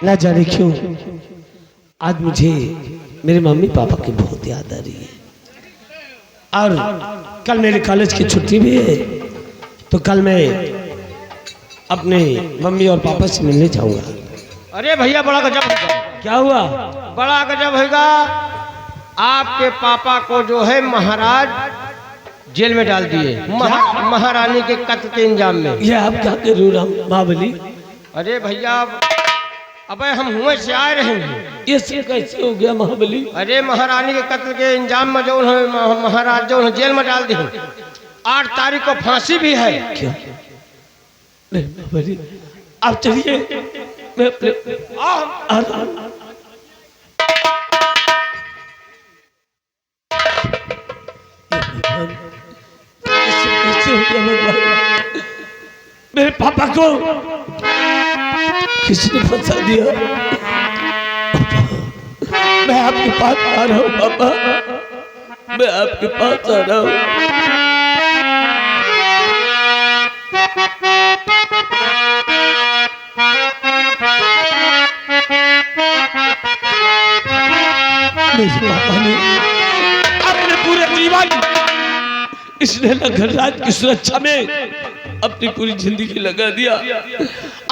ना जाने क्यों आज मुझे मेरे मम्मी पापा की बहुत याद आ रही है। और कल मेरे कॉलेज की छुट्टी भी है, तो कल मैं अपने मम्मी और पापा से मिलने जाऊंगा। अरे भैया बड़ा गजब होगा। क्या हुआ? बड़ा गजब होगा। आपके पापा को जो है महाराज जेल में डाल दिए, महारानी के कत्ल के इंजाम में। ये आप क्या करूँ राम महाबली? अरे भैया अबे हम हुए से आए रहे हैं। ये सब कैसे हो गया महाबली? अरे महारानी के कत्ल के इंजाम में जो महाराज जो जेल में डाल दिए। 8 तारीख को फांसी भी है। क्या? नहीं महाबली आप चलिए, मैं अपने कैसे हो गया भगवान? मेरे पापा को किसने फंसा दिया? मैं आपके पास आ रहा हूँ पापा, मैं आपके पास आ रहा हूँ। मेरे पापा ने अपने पूरे जीवन इस नगर राज की सुरक्षा में अपनी पूरी जिंदगी लगा दिया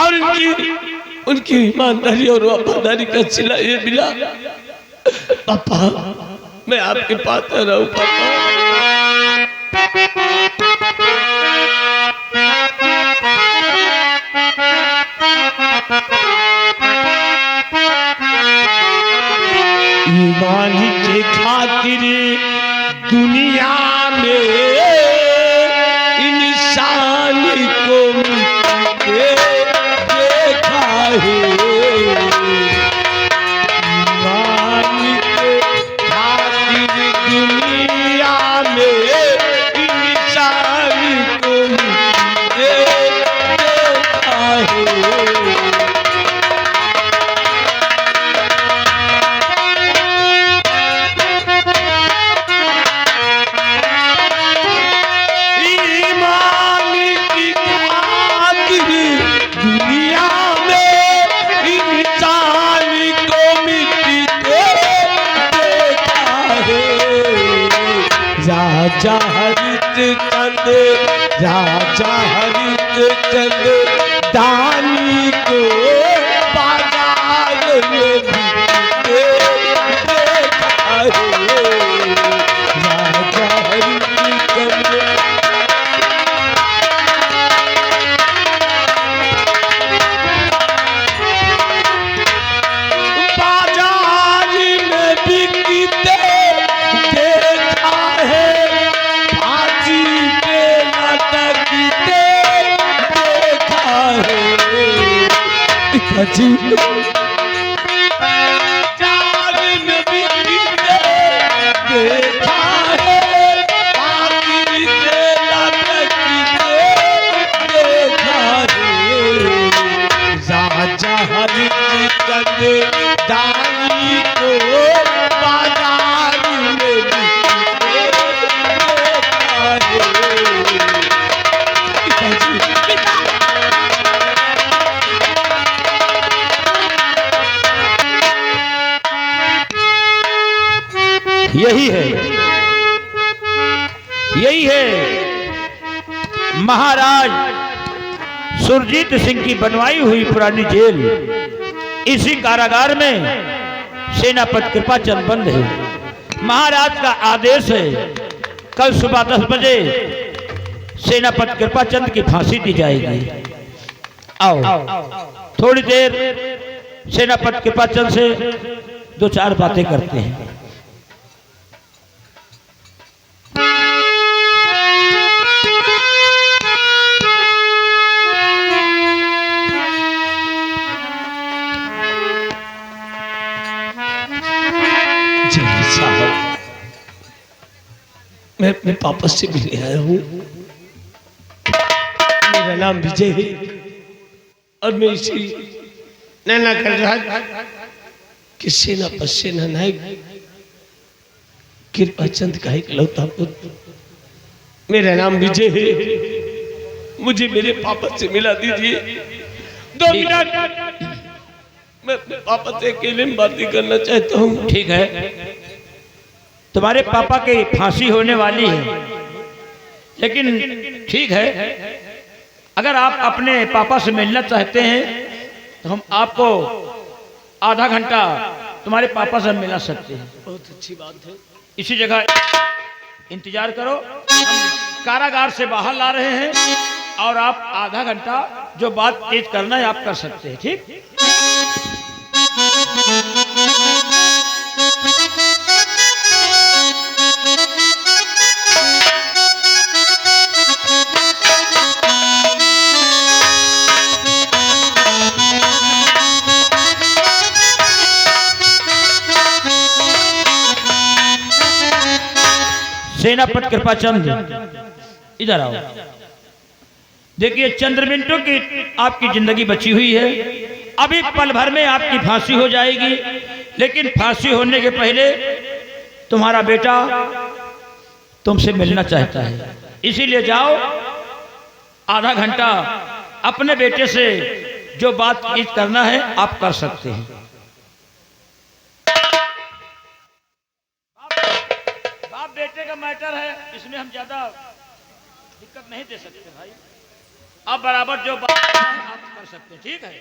और उनकी ईमानदारी और वफादारी का सिला ये मिला। पापा मैं आपके पास आ रहा हूँ पापा। ईमान के खातिर दुनिया में इंसान को मिलते देखा है। ईमान के खातिर दुनिया में इंसान को मिलते देखा है। राजा हरिश्चंद्र, राजा हरिश्चंद्र दानी को बाजार में बिकते देखा है। राजा हरिश्चंद्र बाजार में बिकते देखा है। जाल में बिकते देखा है, बाकी लटकते देखा है। राजा हरिश्चंद्र दानी को बाजार में बिकते देखा है। यही है, यही है महाराज सुरजीत सिंह की बनवाई हुई पुरानी जेल। इसी कारागार में सेनापति कृपाचंद बंद है। महाराज का आदेश है कल सुबह 10 बजे सेनापति कृपाचंद की फांसी दी जाएगी। आओ थोड़ी देर सेनापति कृपाचंद से 2-4 बातें करते हैं। मैं अपने पापा से मिलने आया हूँ। मेरा नाम विजय है और मैं इसी नैना कर रहा कि सेना पर सेना नायक कृपाचंद का इकलौता पुत्र। मेरा नाम विजय है, मुझे मेरे पापा से मिला दीजिए 2 मिनट। मैं अपने पापा से अकेले में बातें करना चाहता हूँ। ठीक है, तुम्हारे पापा की फांसी होने वाली है, लेकिन ठीक है, अगर आप अपने पापा से मिलना चाहते हैं तो हम आपको आधा घंटा तुम्हारे पापा से मिला सकते हैं। बहुत अच्छी बात है। इसी जगह इंतजार करो, हम कारागार से बाहर ला रहे हैं और आप आधा घंटा जो बात तेज करना है आप कर सकते हैं। ठीक, सेनापति कृपाचंद इधर आओ। देखिए, चंद मिनटों की आपकी जिंदगी बची हुई है, अभी पल भर में आपकी फांसी हो जाएगी, लेकिन फांसी होने के पहले तुम्हारा बेटा तुमसे मिलना चाहता है, इसीलिए जाओ, आधा घंटा अपने बेटे से जो बातचीत करना है आप कर सकते हैं। बाप बेटे का मैटर है, इसमें हम ज्यादा दिक्कत नहीं दे सकते भाई, आप बराबर जो बात है आप कर सकते हैं। ठीक है,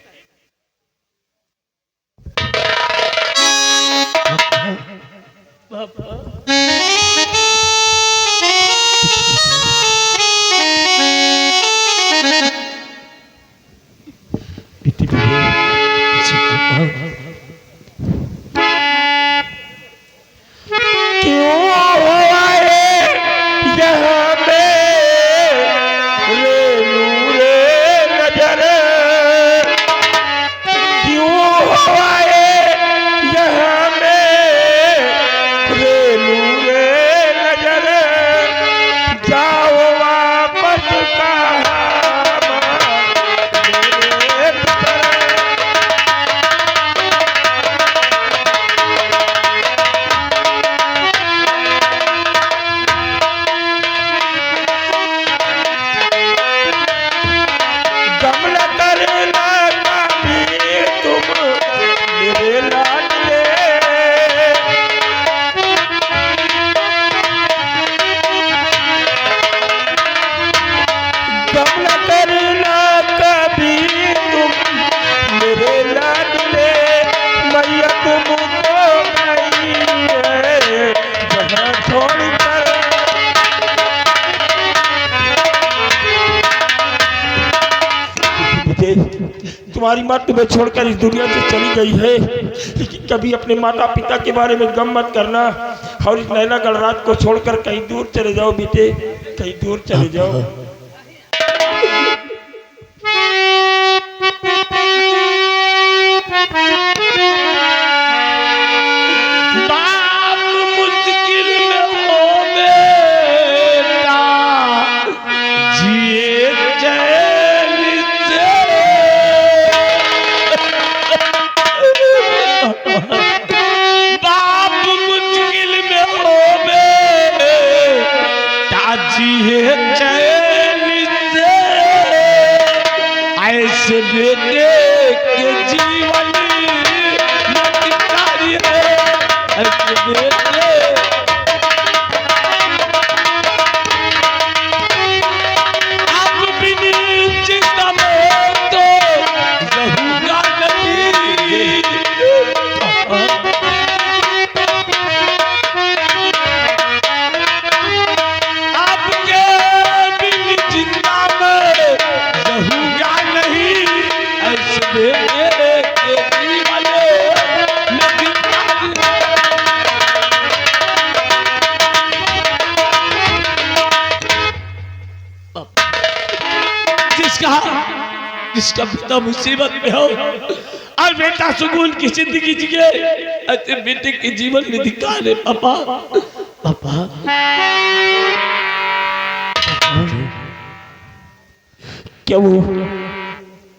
पापा तुम्हारी माँ तुम्हें छोड़कर इस दुनिया से चली गई है, लेकिन कभी अपने माता पिता के बारे में गम मत करना और इस नैना गणराज को छोड़कर कहीं दूर चले जाओ बेटे, कहीं दूर चले जाओ। बेटे के जीवन बेटे आप बिनी चिंता में तो रहूंगा नहीं, आपके बिनी चिंता में रहूंगा नहीं, जिसका पिता मुसीबत में हो और बेटा सुकून की जिंदगी जिए, ऐसे बेटे के जीवन में धिक्कार है। पापा पापा क्या वो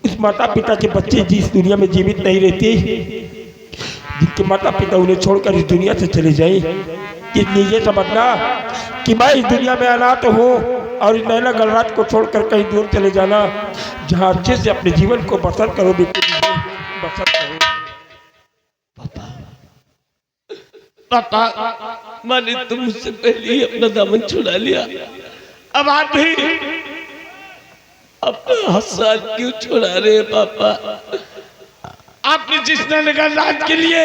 उस माता पिता के बच्चे जिस दुनिया में जीवित नहीं रहते, जिनके माता पिता उन्हें छोड़कर इस दुनिया से चले जाए, इसलिए ये समझना कि मैं इस दुनिया में अनाथ हूँ और इस नैना गणराज को छोड़कर कहीं दूर चले जाना, जहाँ अच्छे से अपने जीवन को बसर करो बेटे, बसर करो। पापा, मैंने तो मुझसे पहले ही अपना दामन छुड़ा लिया, अब आप भी अपना हाथ क्यों छुड़ा रहे हैं पापा? आपने जिस नगर राज के लिए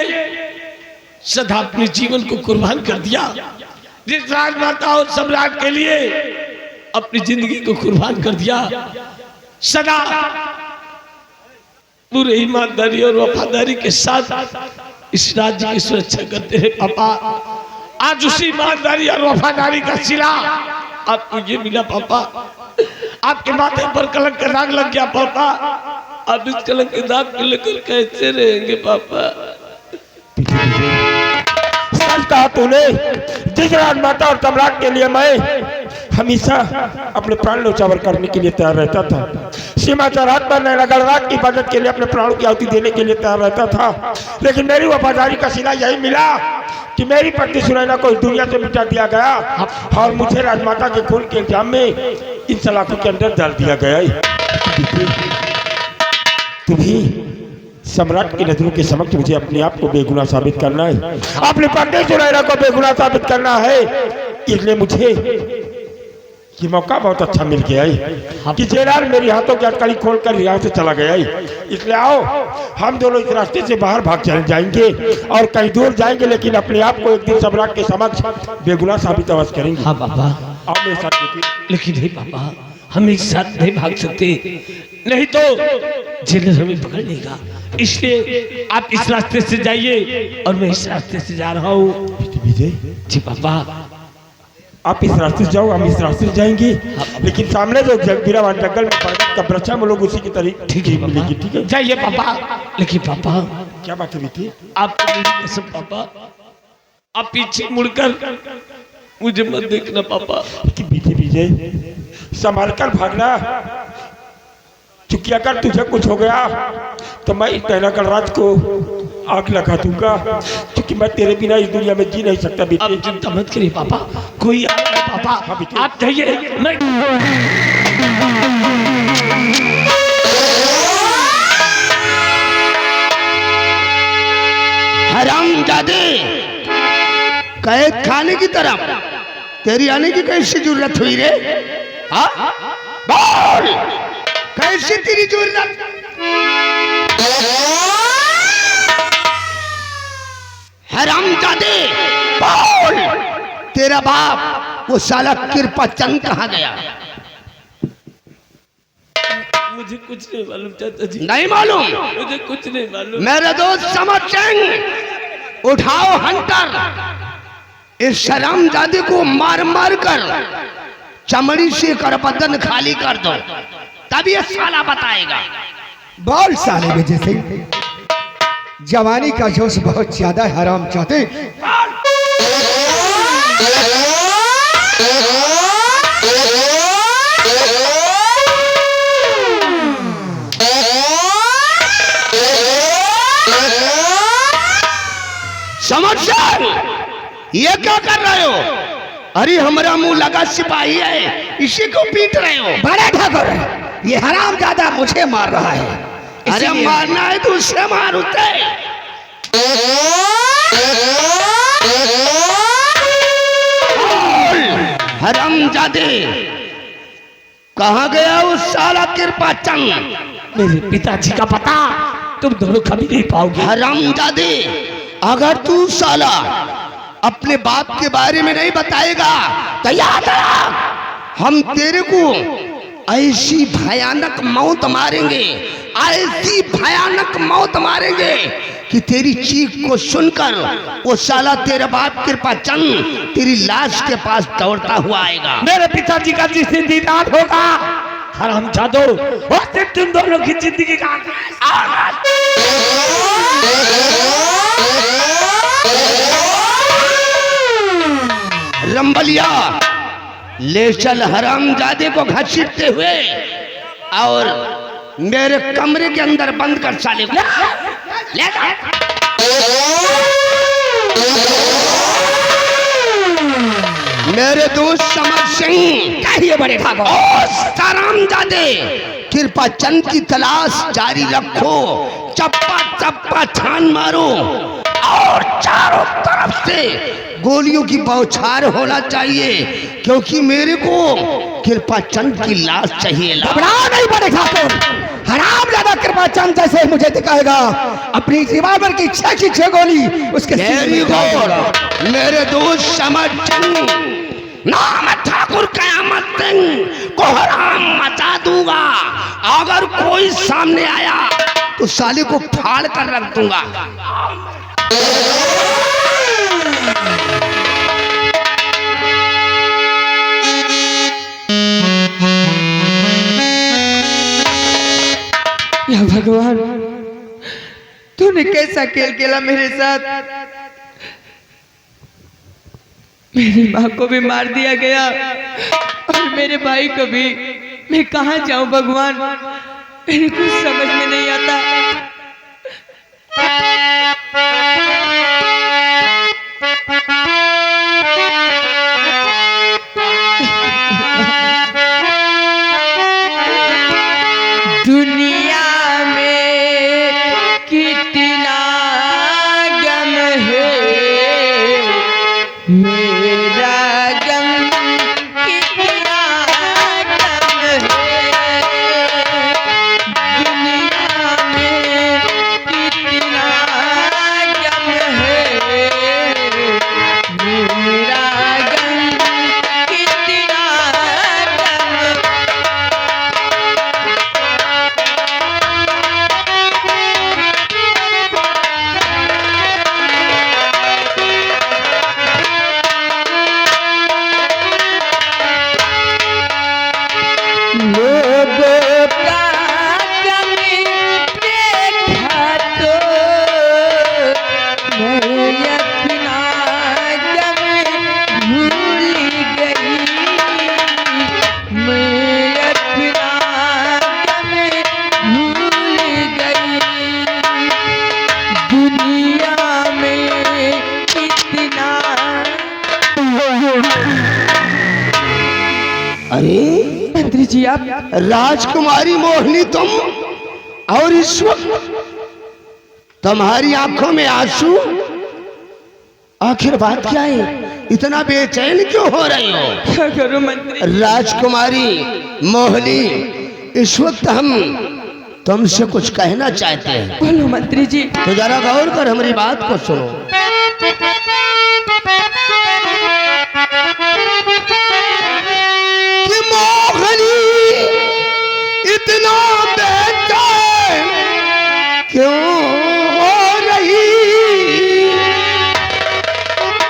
सदा अपने जीवन को कुर्बान कर दिया, जिस राजमाता और सम्राट के लिए अपनी जिंदगी को कुर्बान कर दिया, सदा पूरे ईमानदारी और वफादारी के साथ इस राज्य की सुरक्षा करते हैं पापा। आज उसी ईमानदारी और वफादारी का सिला आपको ये मिला पापा। आपके माथे पर कलंक का दाग लग गया पापा। आप इस कलंक के दाग को लेकर कैसे रहेंगे पापा? सच कहा तूने। जिस राजमाता और सम्राट के लिए मैं हमेशा अपने प्राण न्यौछावर करने के लिए तैयार रहता था, सीमा चौराहे पर नगर राज की हिफाजत के लिए अपने प्राणों की आहुति देने के लिए तैयार रहता था, लेकिन मेरी वफादारी का सिला यही मिला कि मेरी पत्नी सुनैना को इस दुनिया से मिटा दिया गया और मुझे राजमाता के खून के इल्जाम में इन सलाखों के अंदर डाल दिया गया। तुम्हें सम्राट की नजरों के समक्ष मुझे अपने आप को बेगुनाह साबित करना है, अपनी पत्नी सुनैना को बेगुनाह साबित करना है। इसलिए मुझे ये मौका बहुत अच्छा मिल गया है कि जेलर मेरी हाथों की अटकड़ी खोलकर यहाँ से चला गया है। इसलिए आओ हम दोनों इस रास्ते से बाहर भाग चले जाएंगे और कहीं दूर जाएंगे, लेकिन अपने आप को एक दिन सम्राट के समक्ष बेगुनाह साबित अवश्य करेंगे। हाँ पापा। आओ मेरे साथ। लेकिन नहीं पापा, हम एक साथ नहीं भाग सकते, नहीं तो जेलर हमें पकड़ लेगा। इसलिए आप इस रास्ते से जाइए और मैं इस रास्ते से जा रहा हूँ। विजय जी पापा। आप इस रास्ते से जाओ, हम इस रास्ते से जाएंगे, लेकिन सामने जो जगबीरावान जंगल में पर्वत का वृक्ष हम लोग उसी की तरह ठीक है मिलेगी। ठीक है जाइए पापा। लेकिन पापा क्या बात है बेटी? आप पापा, आप पीछे मुड़कर मुझे मत देखना पापा। कि विजय संभाल कर भागना, चूंकि अगर तुझे कुछ हो गया तो मैं इस नगर राज को आग लगा दूंगा, क्योंकि मैं तेरे बिना इस दुनिया में जी नहीं सकता बेटे। आप चिंता मत करिए पापा, कोई पापा आप जाइए। मैं हरामजादे, कैद खाने की तरफ तेरी आने की कैसी जरूरत हुई रे? हाँ बोल, कैसी तेरी जरूरत? हरामजादे बोल, तेरा बाप वो साला कृपा चंद कहाँ गया? मुझे कुछ नहीं मालूम चाचा जी। नहीं मालूम? मुझे कुछ नहीं मालूम। मेरे दोस्त समर सिंह, उठाओ हंटर, इस शरामजादे को मार मार कर चमड़ी से कर बदन खाली कर दो, तब ये साला बताएगा। बोल साले विजय सिंह, जवानी का जोश बहुत ज्यादा है हरामजादे। समझ ये क्या कर रहे हो? अरे हमारा मुंह लगा सिपाही है, इसी को पीट रहे हो? बड़े ठाकुर, ये हरामजादा मुझे मार रहा है। अरे मारना है तो उससे मार उठे। हरामजादे, कहाँ गया वो साला कृपा चंद? मेरे पिताजी का पता तुम दोनों कभी नहीं पाओगे। हरामजादे, अगर तू साला अपने बाप के बारे में नहीं बताएगा तो याद रख, हम तेरे को ऐसी भयानक मौत मारेंगे, ऐसी भयानक मौत मारेंगे कि तेरी चीख को सुनकर वो साला तेरे बाप कृपा चंद तेरी लाश के पास दौड़ता हुआ आएगा। मेरे पिताजी का जिस दिन दीदार होगा, हरामजादो, उस दिन तुम दोनों की जिंदगी का रंबलिया, ले चल हरामजादे को घसीटते हुए और मेरे कमरे के अंदर बंद कर साले को। ले जा। मेरे दोस्त समर सिंह, कहिए बड़े ठाकुर। हरामजादे, कृपा चंद की तलाश जारी रखो, चप्पा चप्पा छान मारो और चारों तरफ से गोलियों की बौछार होना चाहिए, क्योंकि मेरे को कृपा चंद की लाश चाहिए। घबरा नहीं बड़े ठाकुर, हराम ज्यादा कृपा चंद जैसे मुझे दिखाएगा अपनी रिवाल्वर की 6 गोली उसके वेरी गुड मेरे दोस्त समझ नाम ठाकुर कयामत सिंह को हराम मचा दूंगा। अगर कोई सामने आया तो साले को फाड़ कर रख दूंगा। या भगवान, तूने कैसा खेल खेला मेरे साथ। मेरी माँ को भी मार दिया गया और मेरे भाई को भी। मैं कहाँ जाऊं भगवान, मेरे कुछ समझ में नहीं आता। दुनिया में कितना गम है, मेरा गम कितना गम है। दुनिया में कितना गम है, मेरा गम कितना गम। लोगों का गम देखा तो मैं अपना गम भूल गई। मैं अपना गम भूल गई। दुनिया में कितना। अरे मंत्री जी आप राजकुमारी मोहिनी तुम, और इस वक्त तुम्हारी आंखों में आंसू, आखिर बात क्या है? इतना बेचैन क्यों हो रही हो? क्या करूं मंत्री? राजकुमारी मोहिनी, इस वक्त हम तुमसे कुछ कहना चाहते हैं। बोलो मंत्री जी। तो जरा गौर कर हमारी बात को सुनो। कि मोहिनी इतना बेचैन क्यों हो रही?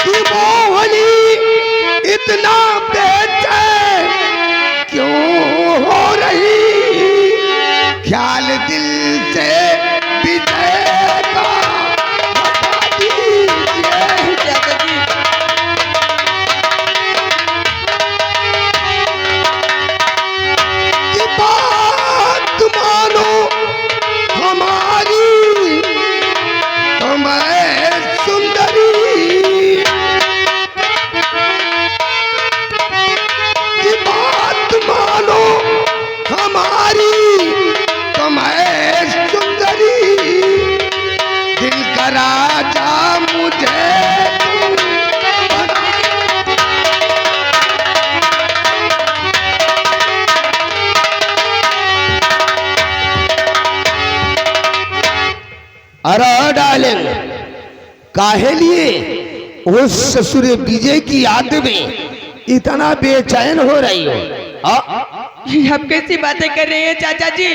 कि मोहिनी इतना बेचैन क्यों हो रही? ख्याल दिल से विजय का बता दीजिए। चाचा जी कि बात मानो हमारी, तो मैं सुंदरी। कि बात मानो हमारी, तो मैं सुंदरी। दिल का राजा मुझे अरे डार्लिंग, काहे लिए उस ससुर विजय की याद में इतना बेचैन हो रही हो? ये आप कैसी बातें कर रहे हैं चाचा जी?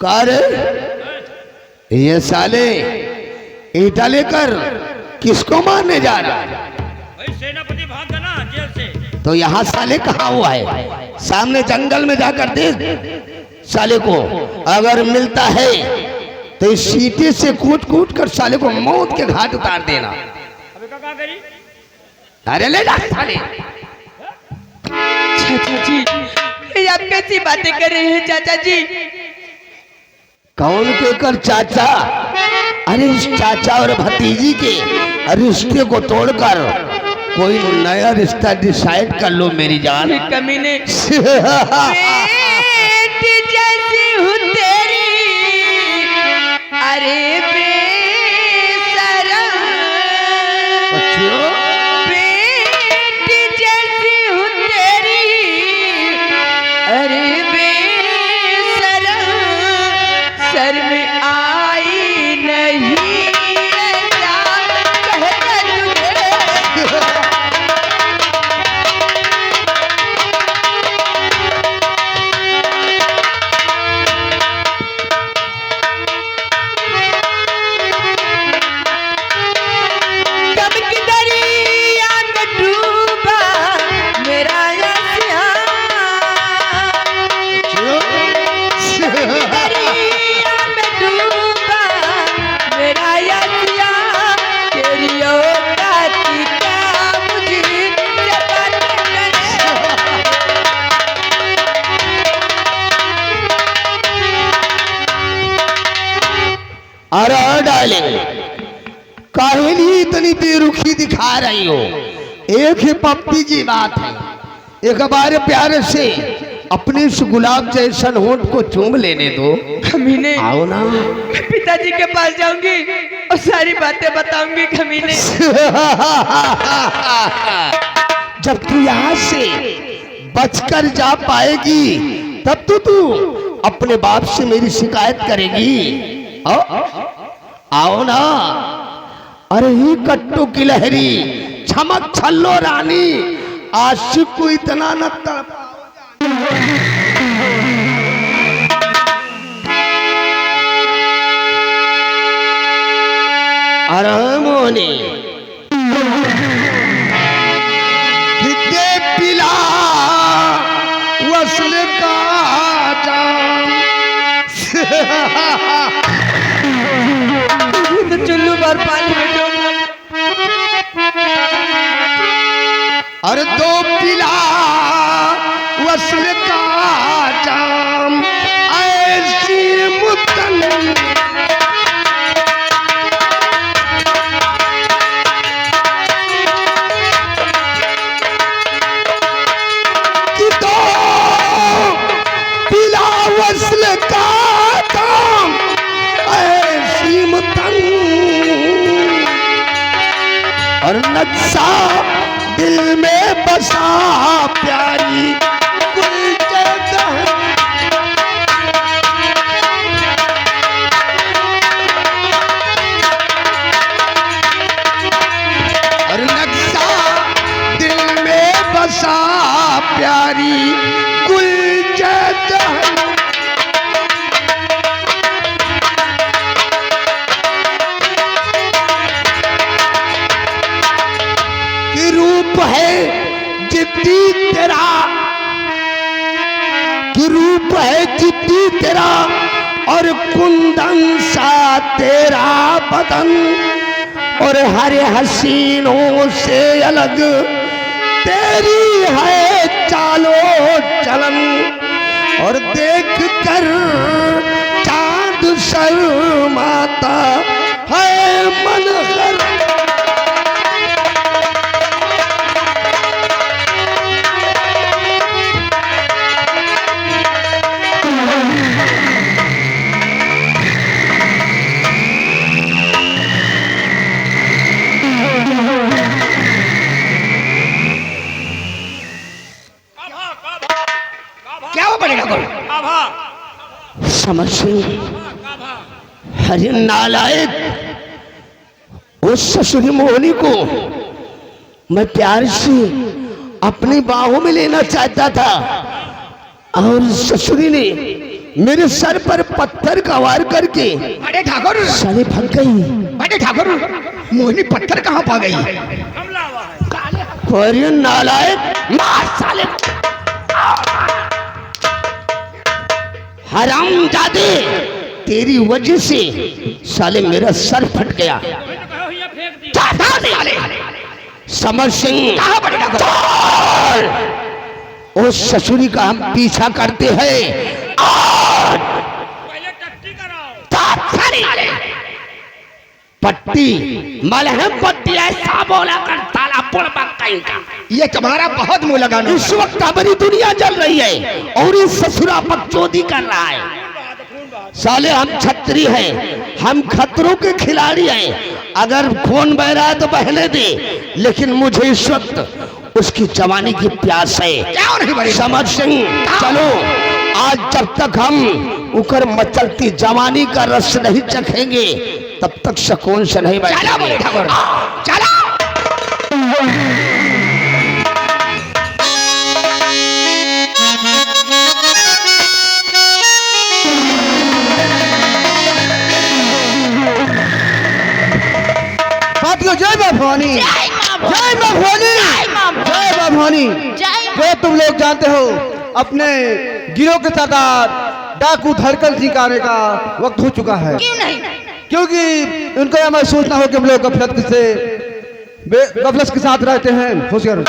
कार ये साले ईटा लेकर किसको मारने जा रहा है? सेनापति भाग गया ना जेल से। तो यहाँ साले कहाँ हुआ है? सामने जंगल में जाकर देख साले को, अगर मिलता है तो इस सीटे से कूद कूद कर साले को मौत के घाट उतार देना। अरे ले जा साले। चाचा जी ये आप कैसी बातें कर रहे हैं चाचा जी? कौन कहकर चाचा? अरे इस चाचा और भतीजी के रिश्ते को तोड़कर कोई नया रिश्ता डिसाइड कर लो मेरी जान। ये कमीने पेट जैसी हूँ तेरी, अरे बेशरम बेटी जैसी हूँ तेरी, अरे बेशरम सर में आई नहीं ऐसा कहता तुझे। कब की दरिया में डूबा मेरा यसिया, दरिया में डूबा मेरा यसिया, तेरी औकात क्या मुझे पता करे। अरे डार्लिंग, काहे लिए इतनी बेरुखी दिखा रही हो? एक ही पप्पी की बात है, एक बार प्यार से अपने इस गुलाब जैसन होंठ को चूम लेने दो। कमीने, आओ ना। मैं पिताजी के पास जाऊंगी और सारी बातें बताऊंगी कमीने। जब तू यहाँ से बचकर जा पाएगी तब तो तू अपने बाप से मेरी शिकायत करेगी। आओ ना। अरे ही कट्टू की लहरी, चमक छल्लो रानी, आशिक को इतना न तड़पाओ। अरे मोनी कितने पिला वसल का जाम। तो चुल्लू भर पानी में डूब गई। अरे दो पिला वसल का जाम, ऐसी मुतन कि दो पिला वसल का जाम, ऐसी मुतन और नक्शा दिल में बसा प्यारी गुलजदा। और नक्शा दिल में बसा प्यारी गुलजदा। रूप है जिद्दी तेरा, कि रूप है जिद्दी तेरा, और कुंदन सा तेरा बदन, और हर हसीनों से अलग तेरी है चालो चलन, और देख कर चांद शर्माता है मन हर। क्या वो बनेगा बोल? समझ से हरि नालायक उस ससुरी मोहनी को मैं प्यार से अपनी बाहों में लेना चाहता था, और ससुरी ने मेरे सर पर पत्थर का वार करके अरे ठाकुर, साले भाग गई। अरे ठाकुर, मोहिनी पत्थर कहाँ पा गई? हरि नालायक, मार साले को। हरामजादे, तेरी वजह से साले मेरा सर फट गया। समर सिंह, उस ससुरी का हम पीछा करते हैं। पट्टी मलहम पट्टी ऐसा बोला कर ताला पुड़बा कहीं का। ये तुम्हारा बहुत मुंह लगाना। इस वक्त हमारी दुनिया जल रही है और इस ससुरा पर चोरी कर रहा है। साले हम छत्री हैं, हम खतरों के खिलाड़ी हैं। अगर खून बह रहा है तो बहने दे, लेकिन मुझे इस वक्त उसकी जवानी की प्यास है। समर सिंह, चलो आज जब तक हम उकर मचलती जवानी का रस नहीं चखेंगे तब तक सुकून से नहीं बैठेंगे। चलो। साथियों, जय मां भवानी, जय मां भवानी, जय मां भवानी। तो तुम लोग जानते हो अपने गिरोह के सरदार डाकू धड़कन सिंह आने का वक्त हो चुका है। क्यों नहीं? क्योंकि उनको यह महसूस ना हो कि हम लोग गफलत के साथ रहते हैं। होशियार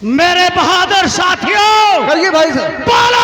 मेरे बहादुर साथियों, करिए भाई साहब। बोलो